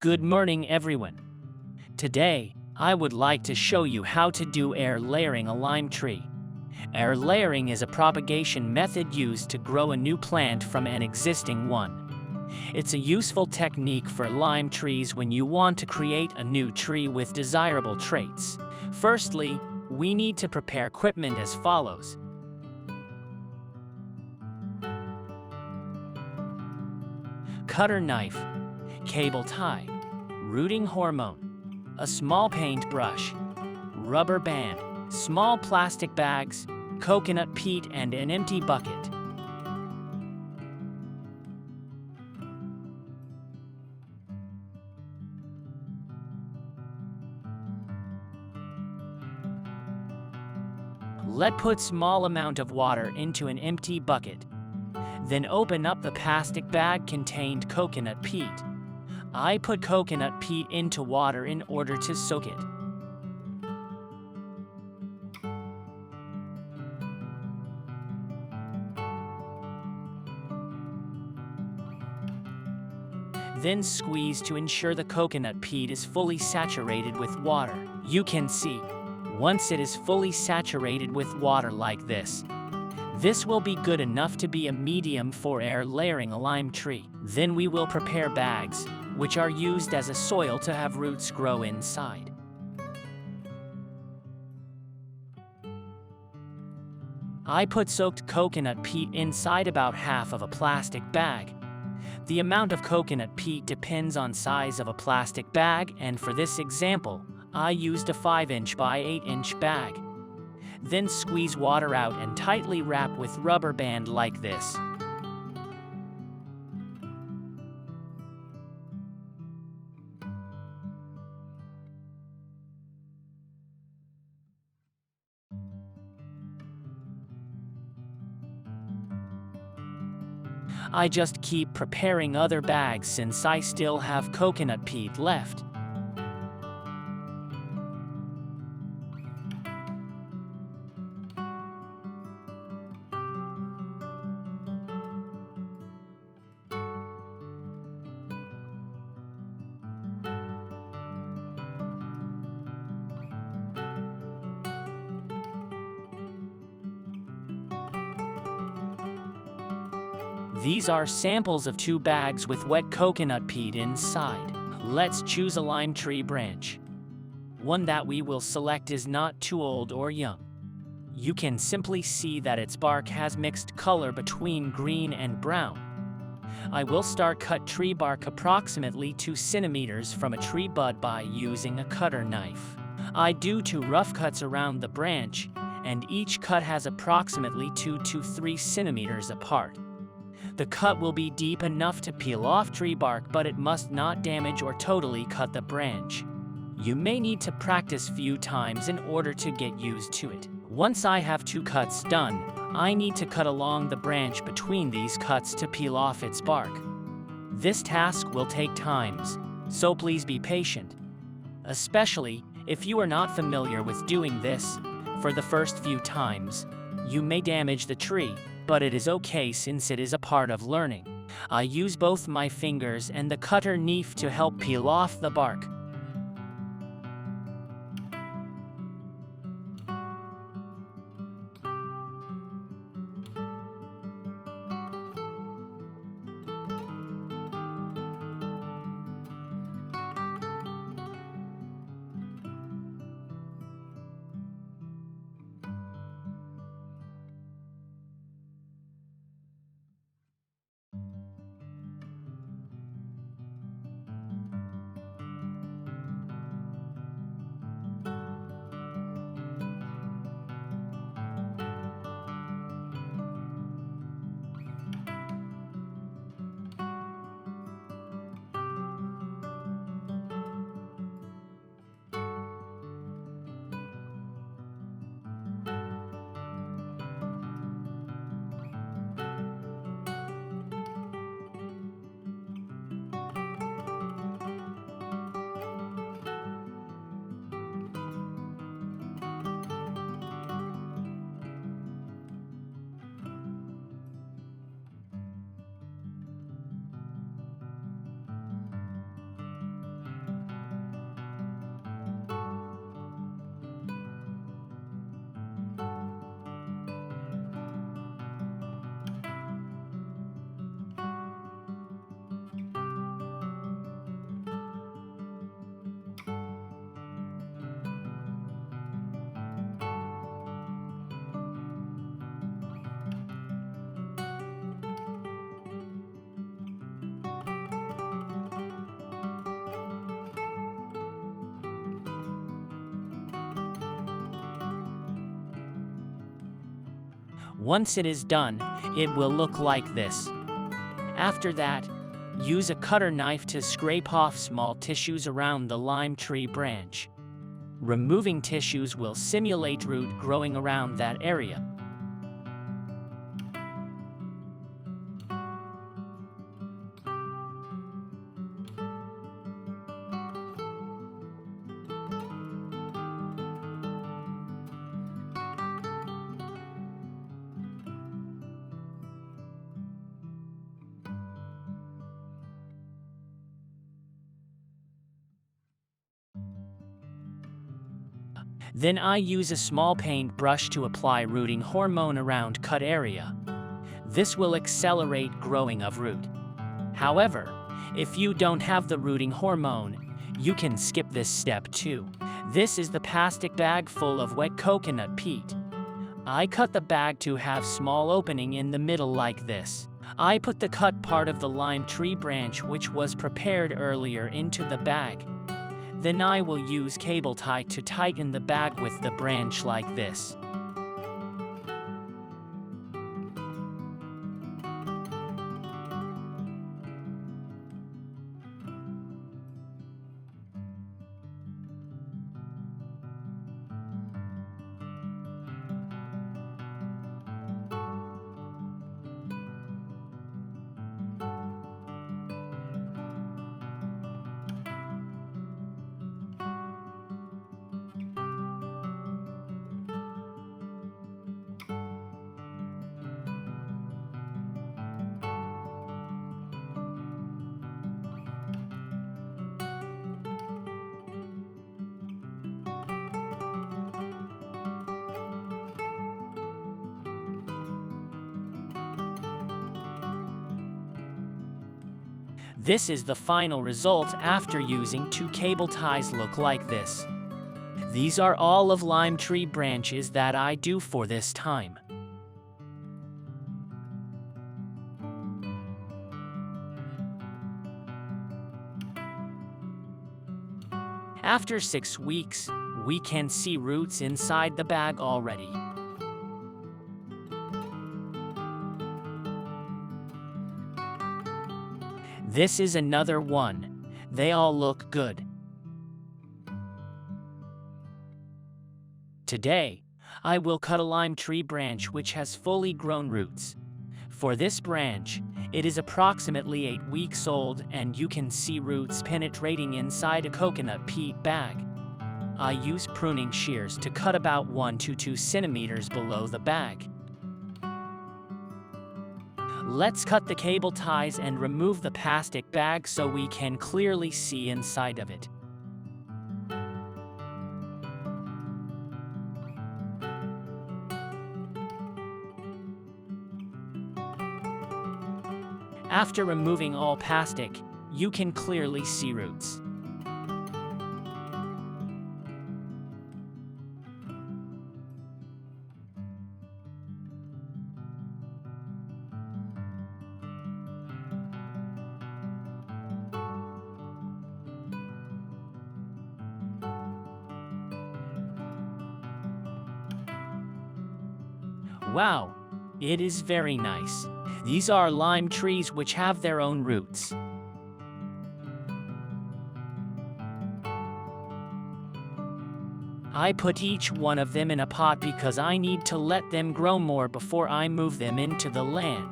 Good morning, everyone. Today, I would like to show you how to do air layering a lime tree. Air layering is a propagation method used to grow a new plant from an existing one. It's a useful technique for lime trees when you want to create a new tree with desirable traits. Firstly, we need to prepare equipment as follows. Cutter knife, cable tie, rooting hormone, a small paintbrush, rubber band, small plastic bags, coconut peat, and an empty bucket. Let's put small amount of water into an empty bucket. Then open up the plastic bag contained coconut peat. I put coconut peat into water in order to soak it. Then squeeze to ensure the coconut peat is fully saturated with water. You can see, once it is fully saturated with water like this will be good enough to be a medium for air layering a lime tree. Then we will prepare bags, which are used as a soil to have roots grow inside. I put soaked coconut peat inside about half of a plastic bag. The amount of coconut peat depends on size of a plastic bag, and for this example, I used a 5-inch by 8-inch bag. Then squeeze water out and tightly wrap with rubber band like this. I just keep preparing other bags since I still have coconut peat left. These are samples of 2 bags with wet coconut peat inside. Let's choose a lime tree branch. One that we will select is not too old or young. You can simply see that its bark has mixed color between green and brown. I will start cut tree bark approximately 2 centimeters from a tree bud by using a cutter knife. I do 2 rough cuts around the branch, and each cut has approximately 2 to 3 centimeters apart. The cut will be deep enough to peel off tree bark, but it must not damage or totally cut the branch. You may need to practice few times in order to get used to it. Once I have 2 cuts done, I need to cut along the branch between these cuts to peel off its bark. This task will take times, so please be patient. Especially if you are not familiar with doing this, for the first few times, you may damage the tree, but it is okay since it is a part of learning. I use both my fingers and the cutter knife to help peel off the bark. Once it is done, it will look like this. After that, use a cutter knife to scrape off small tissues around the lime tree branch. Removing tissues will simulate root growing around that area. Then I use a small paintbrush to apply rooting hormone around cut area. This will accelerate growing of root. However, if you don't have the rooting hormone, you can skip this step too. This is the plastic bag full of wet coconut peat. I cut the bag to have small opening in the middle like this. I put the cut part of the lime tree branch which was prepared earlier into the bag. Then I will use cable tie to tighten the bag with the branch like this. This is the final result after using 2 cable ties look like this. These are all of lime tree branches that I do for this time. After 6 weeks, we can see roots inside the bag already. This is another one. They all look good. Today, I will cut a lime tree branch which has fully grown roots. For this branch, it is approximately 8 weeks old and you can see roots penetrating inside a coconut peat bag. I use pruning shears to cut about 1 to 2 centimeters below the bag. Let's cut the cable ties and remove the plastic bag so we can clearly see inside of it. After removing all plastic, you can clearly see roots. Wow, it is very nice. These are lime trees which have their own roots. I put each one of them in a pot because I need to let them grow more before I move them into the land.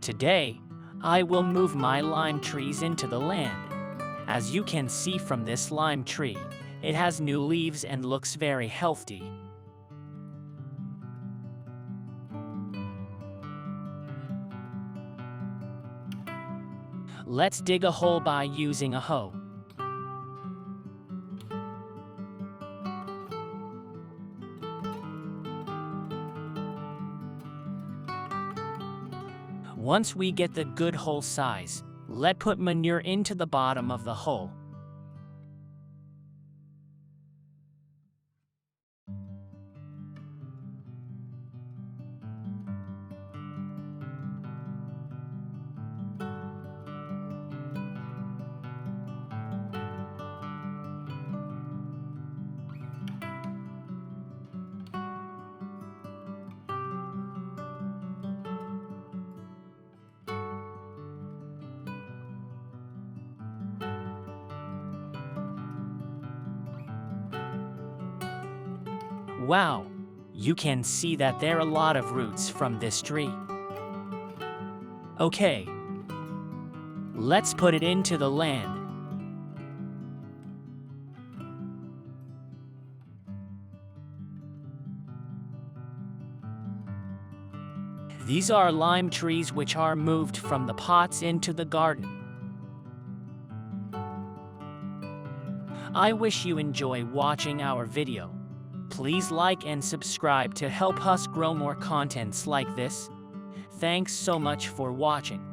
Today, I will move my lime trees into the land. As you can see from this lime tree, it has new leaves and looks very healthy. Let's dig a hole by using a hoe. Once we get the good hole size, let's put manure into the bottom of the hole. Wow, you can see that there are a lot of roots from this tree. Okay, let's put it into the land. These are lime trees which are moved from the pots into the garden. I wish you enjoy watching our video. Please like and subscribe to help us grow more contents like this. Thanks so much for watching.